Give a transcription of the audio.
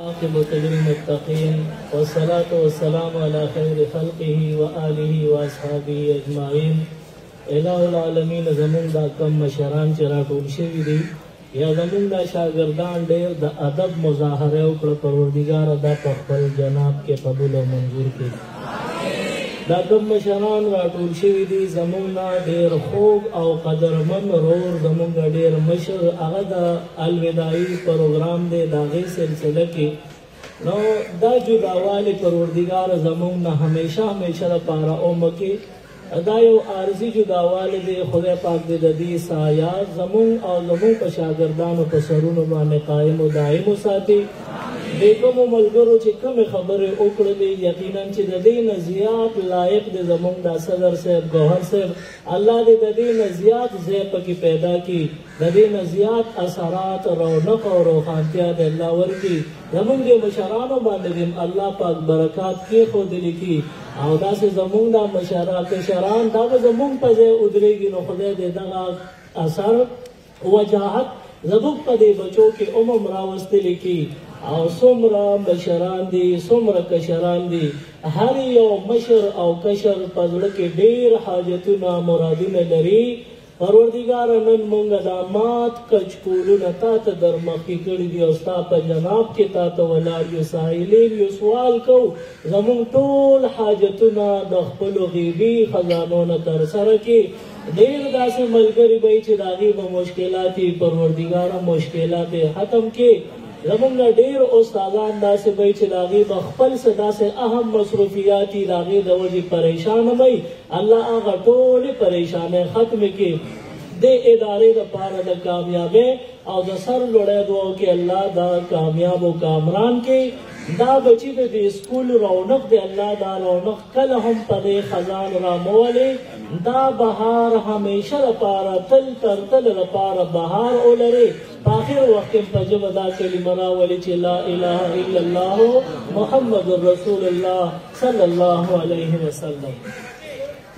عاقبة للمتقين والصلاة والسلام على خير خلقه وآله وأصحابه أجمعين. إله العالمین زمون دا کم مشران چې راټول شوي دي یا زمون دا شاګردان ډېر د ادب مظاهره وکړه، پروردګاره دا په خپل جناب کې قبول او منظور کړي. دا کم مشران راټول شوي دي زمون نه ډېر خوږ او قدرمن رور زمونږ ډېر مشر هغه د الوداعي پروګرام دی، د هغې سلسله کې نو دا جداوالی پروردګاره زمونږ نه همیشه لپاره عمر کې دا یو عارضي جداوالی دی. خدای پاک دې د دې سایات زمونږ او زمونږ په شاګردانو په سرونو باندې قایم و دایم وساتي. د کومو ملګرو چې کومې خبرې وکړلې یقینا چې د دې نه زیات لایق دی زمونږ دا صدر صاحب ګوهر صاحب، الله دې د دې نه زیات ځای پکې پیدا کړي، د دې نه زیات اثرات رونق او روښانتیا د الله ورکړي. زمونږ د مشرانو باندې دې الله پاک برکات کېښودلي کړي او داسې زمونږ دا مشران دا به زمونږ په ځای ودرېږي. نو خدای دې دغه اثر وجاهت زمونږ په دې بچو کې راوستلی کړي. او څومره مشران دي څومره کشران دي، هر یو مشر او کشر په زړه کې ډېر حاجتونه مرادونه لري. پروردګاره نن مونږ دا مات کچکولونه تا ته درمخکې کړي دي او ستا په جناب کې تا ته ولاړ یو سائلین یو سوال کوو زمونږ ټول حاجتونه د خپلو غیبي خزانو نه ترسره کړي. ډېر داسې ملګري به چې د هغې به مشکلات یې پروردګاره مشکلات یې ختم کړي. زمونږ ډېر استادان داسې وی چې د هغې به خپل څه داسې اهم مصروفیات دي د هغې د وجې پریشانه وی، الله هغه ټولې پریشانۍ ختمې کړي. د ادارې دپاره د کامیابۍ او د سر لوړی دعا کې الله دا کامیاب و کامران کړي. دا بچی د دې سکول رونق دی، الله دا رونق کله هم په دې خزان رامولې. دا بهار همیشه لپاره تل تر تل لپاره بهار ولري. په آخر وخت کې په ژبه دا کلمه راولي چې لا اله الا الله محمد رسول الله صلی الله علیه وسلم.